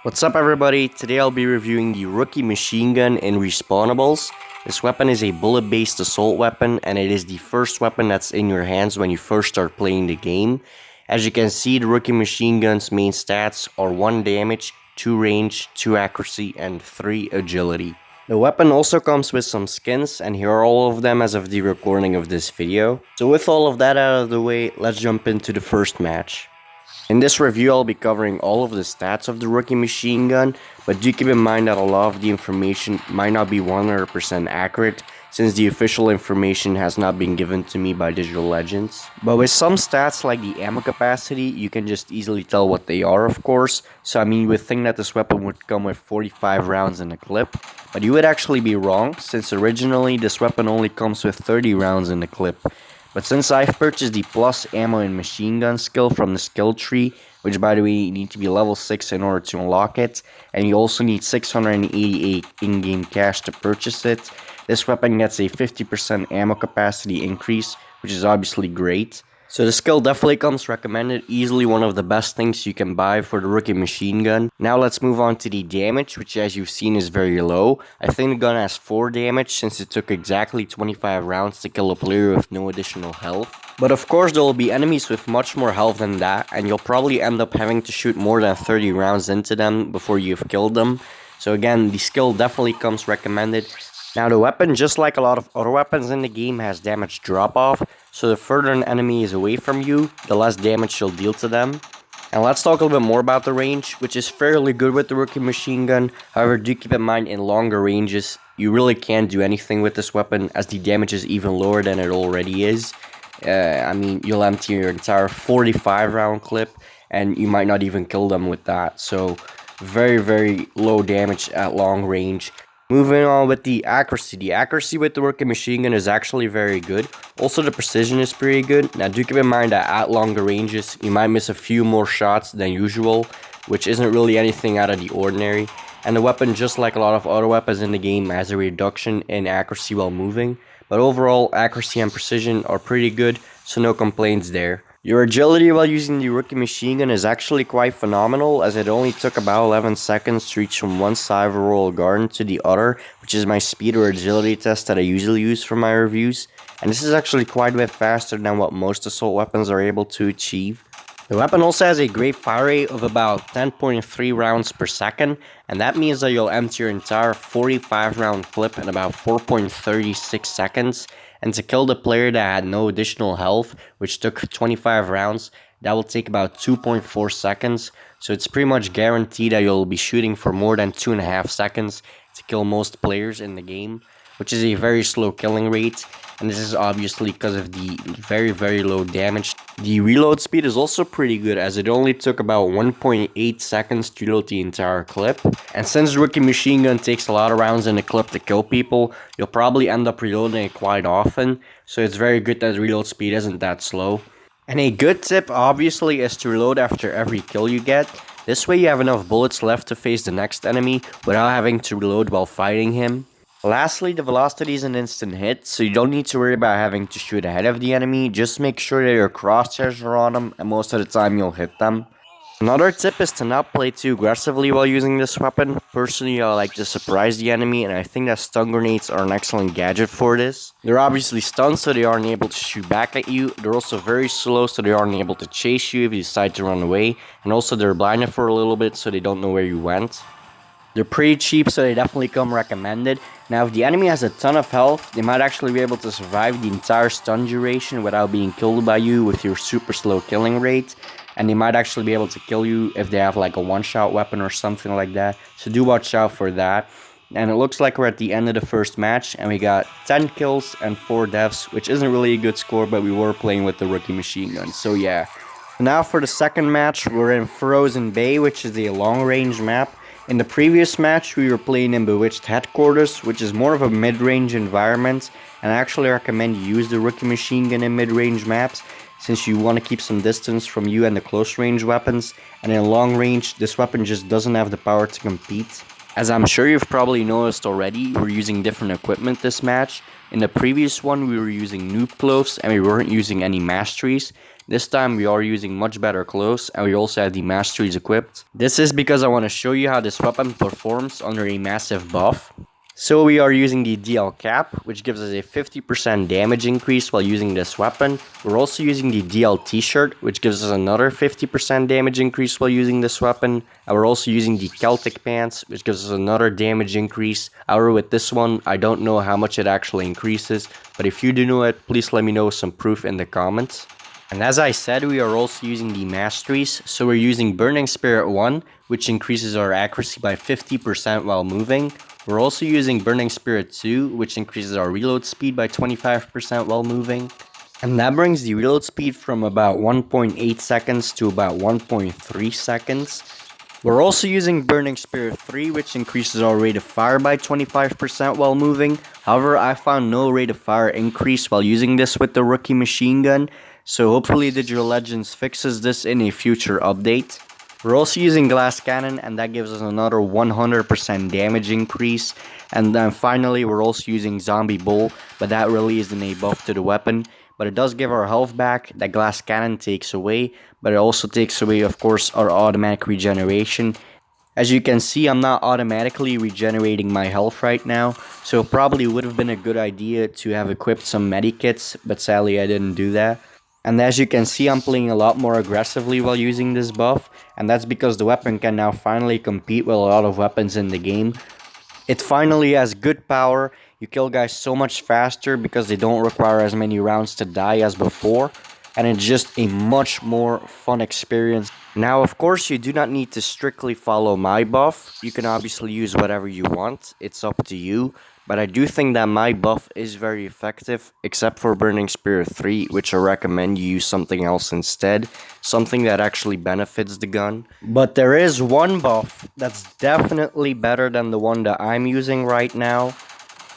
What's up everybody, today I'll be reviewing the Rookie Machine Gun in Respawnables. This weapon is a bullet-based assault weapon and it is the first weapon that's in your hands when you first start playing the game. As you can see, the Rookie Machine Gun's main stats are 1 damage, 2 range, 2 accuracy, and 3 agility. The weapon also comes with some skins, and here are all of them as of the recording of this video. So with all of that out of the way, let's jump into the first match. In this review, I'll be covering all of the stats of the Rookie Machine Gun, but do keep in mind that a lot of the information might not be 100% accurate, since the official information has not been given to me by Digital Legends. But with some stats like the ammo capacity, you can just easily tell what they are, of course. So I mean, you would think that this weapon would come with 45 rounds in a clip, but you would actually be wrong, since originally this weapon only comes with 30 rounds in the clip. But since I've purchased the plus ammo and machine gun skill from the skill tree, which by the way you need to be level 6 in order to unlock it, and you also need 688 in-game cash to purchase it, this weapon gets a 50% ammo capacity increase, which is obviously great. So the skill definitely comes recommended, easily one of the best things you can buy for the Rookie Machine Gun. Now let's move on to the damage, which as you've seen is very low. I think the gun has 4 damage since it took exactly 25 rounds to kill a player with no additional health. But of course there will be enemies with much more health than that, and you'll probably end up having to shoot more than 30 rounds into them before you've killed them. So again, the skill definitely comes recommended. Now the weapon, just like a lot of other weapons in the game, has damage drop off, so the further an enemy is away from you, the less damage you'll deal to them. And let's talk a little bit more about the range, which is fairly good with the Rookie Machine Gun. However, do keep in mind in longer ranges, you really can't do anything with this weapon as the damage is even lower than it already is. I mean, you'll empty your entire 45 round clip and you might not even kill them with that. So very low damage at long range. Moving on with the accuracy. The accuracy with the Rookie Machine Gun is actually very good. Also, the precision is pretty good. Now, do keep in mind that at longer ranges, you might miss a few more shots than usual, which isn't really anything out of the ordinary. And the weapon, just like a lot of other weapons in the game, has a reduction in accuracy while moving. But overall, accuracy and precision are pretty good, so no complaints there. Your agility while using the Rookie Machine Gun is actually quite phenomenal, as it only took about 11 seconds to reach from one side of a royal garden to the other, which is my speed or agility test that I usually use for my reviews. And this is actually quite a bit faster than what most assault weapons are able to achieve. The weapon also has a great fire rate of about 10.3 rounds per second, and that means that you'll empty your entire 45 round clip in about 4.36 seconds. And to kill the player that had no additional health, which took 25 rounds, that will take about 2.4 seconds. So it's pretty much guaranteed that you'll be shooting for more than 2.5 seconds to kill most players in the game, which is a very slow killing rate. And this is obviously because of the very low damage. The reload speed is also pretty good, as it only took about 1.8 seconds to reload the entire clip. And since the Rookie Machine Gun takes a lot of rounds in the clip to kill people, you'll probably end up reloading it quite often. So it's very good that the reload speed isn't that slow. And a good tip obviously is to reload after every kill you get. This way you have enough bullets left to face the next enemy without having to reload while fighting him. Lastly, the velocity is an instant hit, so you don't need to worry about having to shoot ahead of the enemy. Just make sure that your crosshairs are on them, and most of the time you'll hit them. Another tip is to not play too aggressively while using this weapon. Personally, I like to surprise the enemy, and I think that stun grenades are an excellent gadget for this. They're obviously stunned, so they aren't able to shoot back at you. They're also very slow, so they aren't able to chase you if you decide to run away. And also they're blinded for a little bit, so they don't know where you went. They're pretty cheap, so they definitely come recommended. Now, if the enemy has a ton of health, they might actually be able to survive the entire stun duration without being killed by you with your super slow killing rate. And they might actually be able to kill you if they have like a one-shot weapon or something like that. So do watch out for that. And it looks like we're at the end of the first match, and we got 10 kills and 4 deaths, which isn't really a good score, but we were playing with the Rookie Machine Gun, so yeah. Now for the second match, we're in Frozen Bay, which is a long-range map. In the previous match, we were playing in Bewitched Headquarters, which is more of a mid-range environment, and I actually recommend you use the Rookie Machine Gun in mid-range maps, since you want to keep some distance from you and the close-range weapons, and in long range, this weapon just doesn't have the power to compete. As I'm sure you've probably noticed already, we're using different equipment this match. In the previous one, we were using noob clothes and we weren't using any masteries. This time we are using much better clothes, and we also have the masteries equipped. This is because I want to show you how this weapon performs under a massive buff. So we are using the DL cap, which gives us a 50% damage increase while using this weapon. We're also using the DL t-shirt, which gives us another 50% damage increase while using this weapon. And we're also using the Celtic pants, which gives us another damage increase. However, with this one, I don't know how much it actually increases, but if you do know it, please let me know some proof in the comments. And as I said, we are also using the masteries, so we're using Burning Spirit 1, which increases our accuracy by 50% while moving. We're also using Burning Spirit 2, which increases our reload speed by 25% while moving. And that brings the reload speed from about 1.8 seconds to about 1.3 seconds. We're also using Burning Spirit 3, which increases our rate of fire by 25% while moving. However, I found no rate of fire increase while using this with the rookie machine gun, so hopefully Digital Legends fixes this in a future update. We're also using Glass Cannon, and that gives us another 100% damage increase. And then finally, we're also using Zombie Bull, but that really isn't a buff to the weapon. But it does give our health back, that Glass Cannon takes away, but it also takes away, of course, our automatic regeneration. As you can see, I'm not automatically regenerating my health right now, so it probably would have been a good idea to have equipped some medikits, but sadly I didn't do that. And as you can see, I'm playing a lot more aggressively while using this buff, and that's because the weapon can now finally compete with a lot of weapons in the game. It finally has good power, you kill guys so much faster because they don't require as many rounds to die as before, and it's just a much more fun experience. Now, of course, you do not need to strictly follow my buff. You can obviously use whatever you want, it's up to you. But I do think that my buff is very effective, except for Burning Spirit 3, which I recommend you use something else instead. Something that actually benefits the gun. But there is one buff that's definitely better than the one that I'm using right now.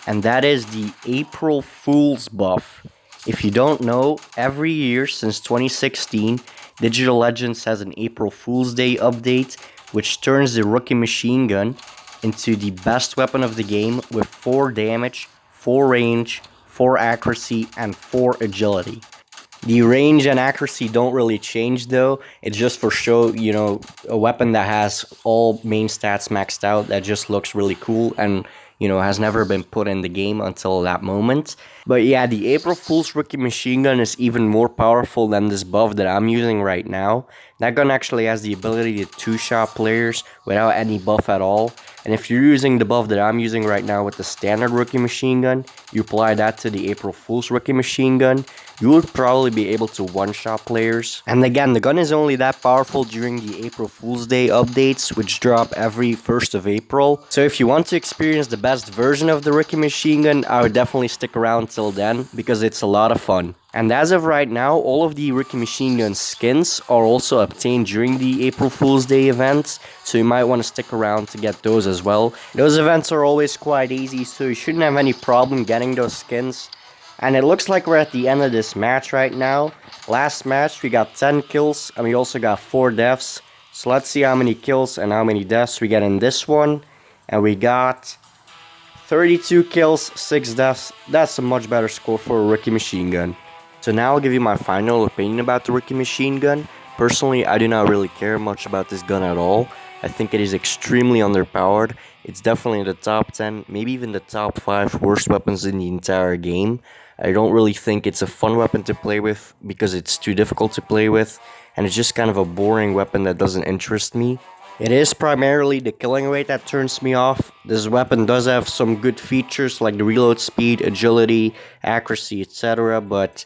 And that is the April Fool's buff. If you don't know, every year since 2016, Digital Legends has an April Fool's Day update, which turns the rookie machine gun into the best weapon of the game with 4 damage, 4 range, 4 accuracy, and 4 agility. The range and accuracy don't really change though, it's just for show, you know, a weapon that has all main stats maxed out that just looks really cool and, you know, has never been put in the game until that moment. But yeah, the April Fool's rookie machine gun is even more powerful than this buff that I'm using right now. That gun actually has the ability to 2-shot players without any buff at all. And if you're using the buff that I'm using right now with the standard rookie machine gun, you apply that to the April Fool's rookie machine gun, you would probably be able to one-shot players. And again, the gun is only that powerful during the April Fool's Day updates, which drop every 1st of April. So if you want to experience the best version of the rookie machine gun, I would definitely stick around till then, because it's a lot of fun. And as of right now, all of the rookie machine gun skins are also obtained during the April Fool's Day events, so you might want to stick around to get those as well. Those events are always quite easy, so you shouldn't have any problem getting those skins. And it looks like we're at the end of this match right now. Last match we got 10 kills and we also got 4 deaths. So let's see how many kills and how many deaths we get in this one. And we got 32 kills, 6 deaths. That's a much better score for a rookie machine gun. So now I'll give you my final opinion about the rookie machine gun. Personally, I do not really care much about this gun at all. I think it is extremely underpowered. It's definitely in the top 10, maybe even the top 5 worst weapons in the entire game. I don't really think it's a fun weapon to play with because it's too difficult to play with, and it's just kind of a boring weapon that doesn't interest me. It is primarily the killing rate that turns me off. This weapon does have some good features like the reload speed, agility, accuracy, etc. But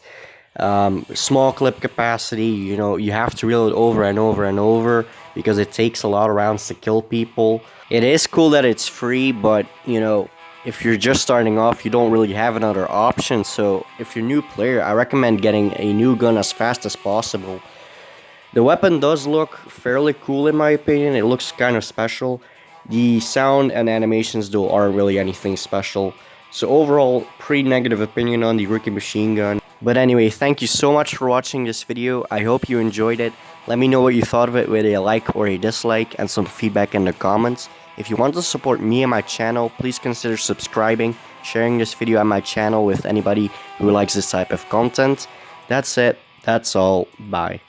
small clip capacity, you know, you have to reload over and over and over because it takes a lot of rounds to kill people. It is cool that it's free, but you know, if you're just starting off, you don't really have another option. So if you're a new player, I recommend getting a new gun as fast as possible. The weapon does look fairly cool in my opinion. It looks kind of special. The sound and animations though aren't really anything special. So overall, pretty negative opinion on the rookie machine gun. But anyway, thank you so much for watching this video. I hope you enjoyed it. Let me know what you thought of it with a like or a dislike and some feedback in the comments. If you want to support me and my channel, please consider subscribing, sharing this video on my channel with anybody who likes this type of content. That's it. That's all. Bye.